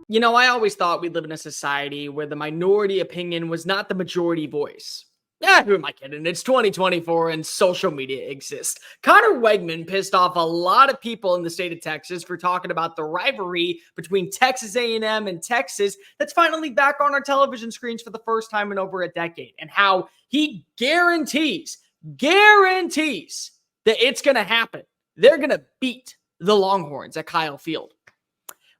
I always thought we live in a society where the minority opinion was not the majority voice. Yeah, who am I kidding? It's 2024 and social media exists. Connor Wegman pissed off a lot of people in the state of Texas for talking about the rivalry between Texas A&M and Texas that's finally back on our television screens for the first time in over a decade, and how he guarantees that it's going to happen. They're going to beat the Longhorns at Kyle Field.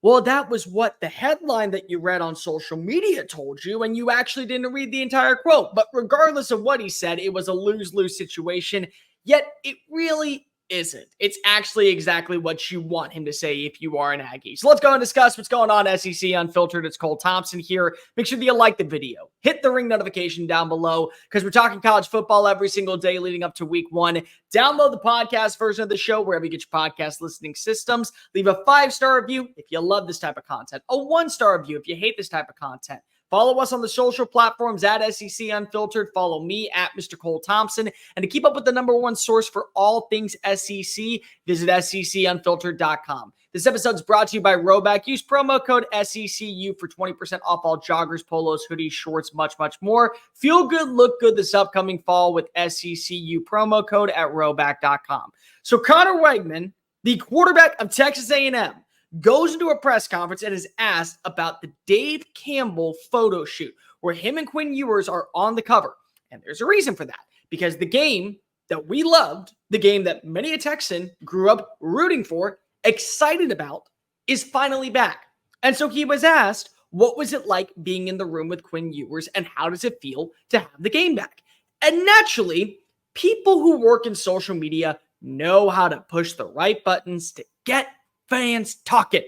Well, that was what the headline that you read on social media told you, and you actually didn't read the entire quote. But regardless of what he said, it was a lose-lose situation, yet it really isn't. It's actually exactly what you want him to say if you are an Aggie. So let's go and discuss what's going on SEC Unfiltered. It's Cole Thompson here. Make sure that you like the video. Hit the ring notification down below because we're talking college football every single day leading up to week 1. Download the podcast version of the show wherever you get your podcast listening systems. Leave a 5-star review if you love this type of content. A 1-star review if you hate this type of content. Follow us on the social platforms at SEC Unfiltered. Follow me at Mr. Cole Thompson. And to keep up with the #1 source for all things SEC, visit SECUnfiltered.com. This episode is brought to you by RHOBACK. Use promo code SECU for 20% off all joggers, polos, hoodies, shorts, much more. Feel good, look good this upcoming fall with SECU promo code at RHOBACK.com. So Connor Weigman, the quarterback of Texas A&M, goes into a press conference and is asked about the Dave Campbell photo shoot where him and Quinn Ewers are on the cover. And there's a reason for that, because the game that we loved, the game that many a Texan grew up rooting for, excited about, is finally back. And so he was asked, what was it like being in the room with Quinn Ewers and how does it feel to have the game back? And naturally, people who work in social media know how to push the right buttons to get fans talking,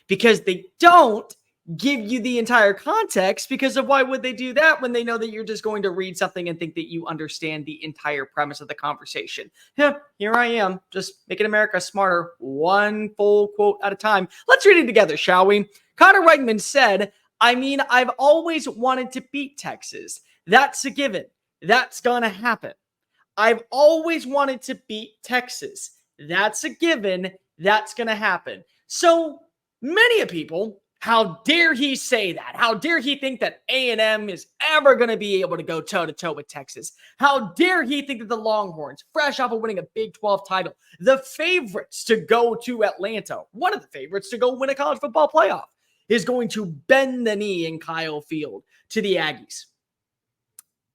because they don't give you the entire context, because of why would they do that when they know that you're just going to read something and think that you understand the entire premise of the conversation. Yeah, here I am, just making America smarter, one full quote at a time. Let's read it together, shall we? Connor Weigman said, I've always wanted to beat Texas. That's a given. That's going to happen. I've always wanted to beat Texas. That's a given. That's going to happen. So many people, how dare he say that? How dare he think that A&M is ever going to be able to go toe-to-toe with Texas? How dare he think that the Longhorns, fresh off of winning a Big 12 title, the favorites to go to Atlanta, one of the favorites to go win a college football playoff, is going to bend the knee in Kyle Field to the Aggies?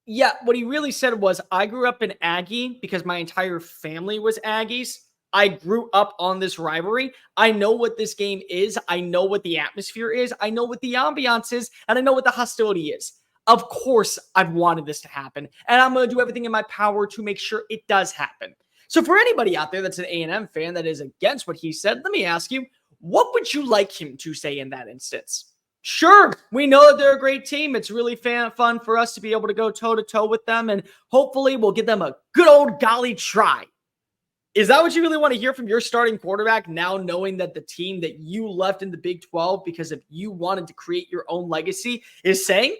Yeah, what he really said was, I grew up in Aggie because my entire family was Aggies. I grew up on this rivalry. I know what this game is. I know what the atmosphere is. I know what the ambiance is. And I know what the hostility is. Of course, I've wanted this to happen. And I'm going to do everything in my power to make sure it does happen. So for anybody out there that's an A&M fan that is against what he said, let me ask you, what would you like him to say in that instance? Sure, we know that they're a great team. It's really fun for us to be able to go toe-to-toe with them. And hopefully we'll give them a good old golly try. Is that what you really want to hear from your starting quarterback now, knowing that the team that you left in the Big 12 because of you wanted to create your own legacy is saying?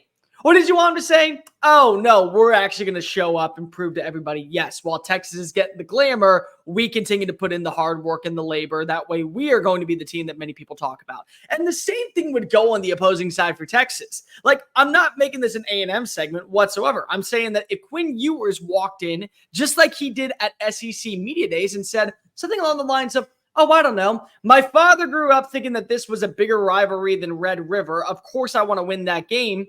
Or did you want him to say, oh, no, we're actually going to show up and prove to everybody, yes, while Texas is getting the glamour, we continue to put in the hard work and the labor. That way we are going to be the team that many people talk about. And the same thing would go on the opposing side for Texas. Like, I'm not making this an A&M segment whatsoever. I'm saying that if Quinn Ewers walked in, just like he did at SEC Media Days, and said something along the lines of, oh, I don't know, my father grew up thinking that this was a bigger rivalry than Red River. Of course I want to win that game.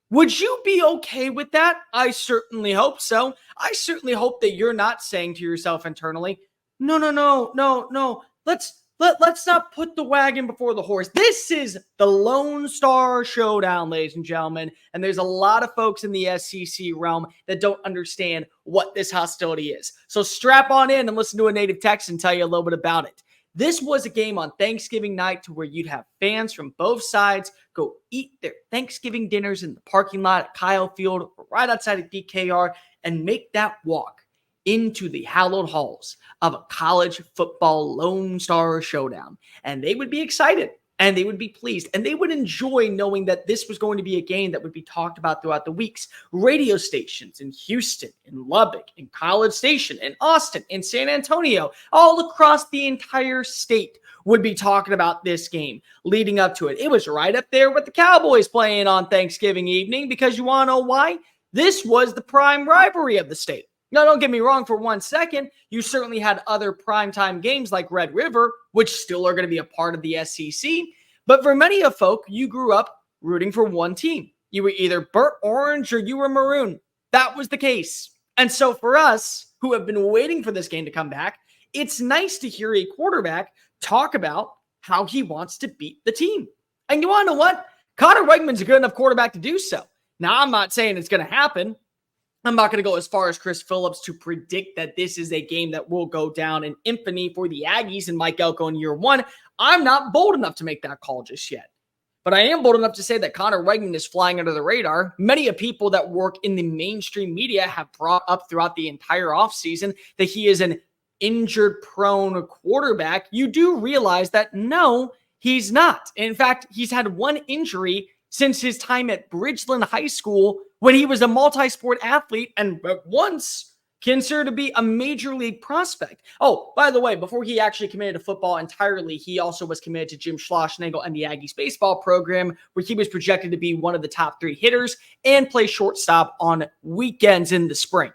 Would you be okay with that? I certainly hope so. I certainly hope that you're not saying to yourself internally, no. Let's not put the wagon before the horse. This is the Lone Star Showdown, ladies and gentlemen. And there's a lot of folks in the SEC realm that don't understand what this hostility is. So strap on in and listen to a native Texan tell you a little bit about it. This was a game on Thanksgiving night to where you'd have fans from both sides go eat their Thanksgiving dinners in the parking lot at Kyle Field right outside of DKR and make that walk into the hallowed halls of a college football Lone Star Showdown. And they would be excited and they would be pleased and they would enjoy knowing that this was going to be a game that would be talked about throughout the weeks. Radio stations in Houston, in Lubbock, in College Station, in Austin, in San Antonio, all across the entire state would be talking about this game leading up to it. It was right up there with the Cowboys playing on Thanksgiving evening because you want to know why? This was the prime rivalry of the state. Now, don't get me wrong for 1 second. You certainly had other primetime games like Red River, which still are going to be a part of the SEC. But for many of folk, you grew up rooting for one team. You were either burnt orange or you were maroon. That was the case. And so for us, who have been waiting for this game to come back, it's nice to hear a quarterback talk about how he wants to beat the team. And you want to know what? Connor Wegman's a good enough quarterback to do so. Now, I'm not saying it's going to happen. I'm not going to go as far as Chris Phillips to predict that this is a game that will go down in infamy for the Aggies and Mike Elko in year one. I'm not bold enough to make that call just yet. But I am bold enough to say that Connor Weigman is flying under the radar. Many of people that work in the mainstream media have brought up throughout the entire offseason that he is an injured-prone quarterback. You do realize that, no, he's not. In fact, he's had one injury since his time at Bridgeland High School when he was a multi-sport athlete and once considered to be a major league prospect. Oh, by the way, before he actually committed to football entirely, he also was committed to Jim Schlossnagle and the Aggies baseball program, where he was projected to be one of the top 3 hitters and play shortstop on weekends in the spring.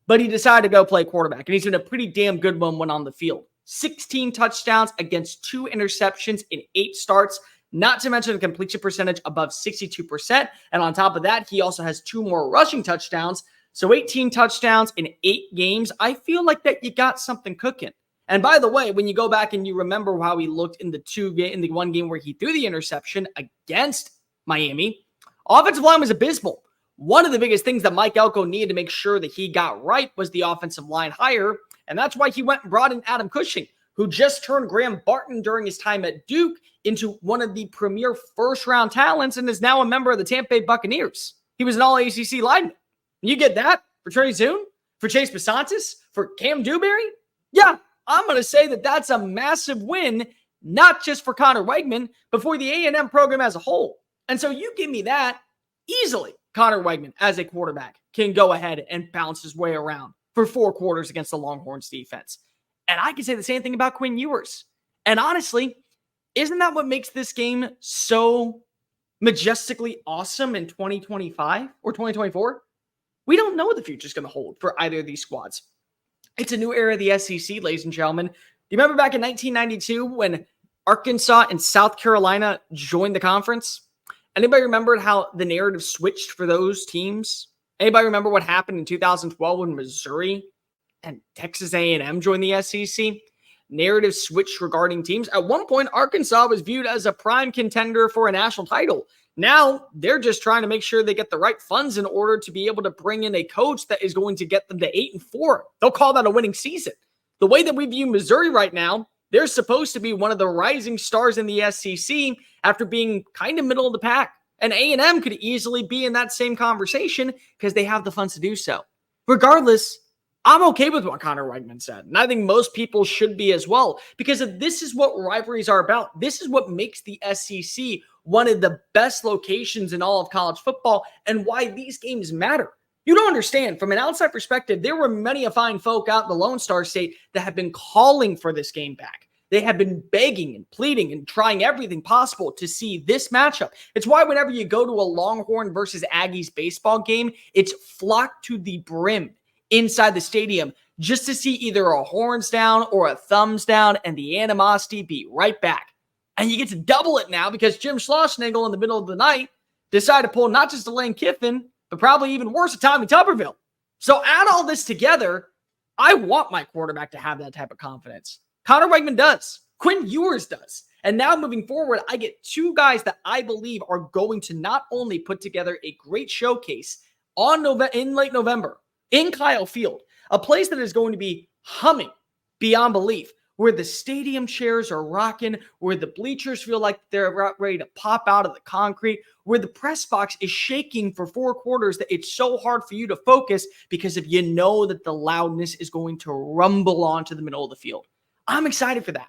But he decided to go play quarterback, and he's been a pretty damn good one when on the field. 16 touchdowns against 2 interceptions in 8 starts, not to mention a completion percentage above 62%. And on top of that, he also has 2 more rushing touchdowns. So 18 touchdowns in 8 games. I feel like that you got something cooking. And by the way, when you go back and you remember how he looked in the one game where he threw the interception against Miami, offensive line was abysmal. One of the biggest things that Mike Elko needed to make sure that he got right was the offensive line hire. And that's why he went and brought in Adam Cushing, who just turned Graham Barton during his time at Duke into one of the premier first-round talents and is now a member of the Tampa Bay Buccaneers. He was an all-ACC lineman. You get that for Trey Zoon, for Chase Basantis, for Cam Dewberry? Yeah, I'm going to say that that's a massive win, not just for Connor Weigman, but for the A&M program as a whole. And so you give me that, easily Connor Weigman as a quarterback can go ahead and bounce his way around for 4 quarters against the Longhorns defense. And I can say the same thing about Quinn Ewers. And honestly, isn't that what makes this game so majestically awesome in 2025 or 2024? We don't know what the future is going to hold for either of these squads. It's a new era of the SEC, ladies and gentlemen. Do you remember back in 1992 when Arkansas and South Carolina joined the conference? Anybody remember how the narrative switched for those teams? Anybody remember what happened in 2012 when Missouri and Texas A&M joined the SEC? Narrative switched regarding teams. At one point, Arkansas was viewed as a prime contender for a national title. Now, they're just trying to make sure they get the right funds in order to be able to bring in a coach that is going to get them to 8-4. They'll call that a winning season. The way that we view Missouri right now, they're supposed to be one of the rising stars in the SEC after being kind of middle of the pack. And A&M could easily be in that same conversation because they have the funds to do so. Regardless, I'm okay with what Connor Weigman said. And I think most people should be as well, because this is what rivalries are about. This is what makes the SEC one of the best locations in all of college football and why these games matter. You don't understand. From an outside perspective, there were many a fine folk out in the Lone Star State that have been calling for this game back. They have been begging and pleading and trying everything possible to see this matchup. It's why whenever you go to a Longhorn versus Aggies baseball game, it's flocked to the brim inside the stadium just to see either a horns down or a thumbs down and the animosity be right back. And you get to double it now because Jim Schlossnagle in the middle of the night decided to pull not just a Lane Kiffin, but probably even worse, a Tommy Tuberville. So add all this together, I want my quarterback to have that type of confidence. Connor Weigman does. Quinn Ewers does. And now moving forward, I get 2 guys that I believe are going to not only put together a great showcase in late November in Kyle Field, a place that is going to be humming beyond belief, where the stadium chairs are rocking, where the bleachers feel like they're ready to pop out of the concrete, where the press box is shaking for 4 quarters that it's so hard for you to focus because if you know that the loudness is going to rumble onto the middle of the field. I'm excited for that.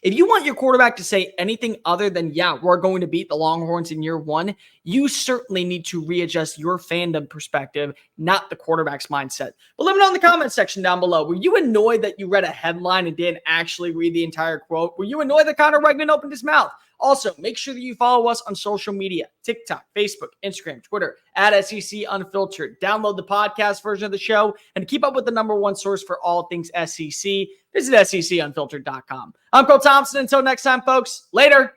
If you want your quarterback to say anything other than, yeah, we're going to beat the Longhorns in year one, you certainly need to readjust your fandom perspective, not the quarterback's mindset. But let me know in the comment section down below. Were you annoyed that you read a headline and didn't actually read the entire quote? Were you annoyed that Connor Wegman opened his mouth? Also, make sure that you follow us on social media, TikTok, Facebook, Instagram, Twitter, at SEC Unfiltered. Download the podcast version of the show and keep up with the #1 source for all things SEC. Visit SECUnfiltered.com. I'm Coach Thompson. Until next time, folks. Later.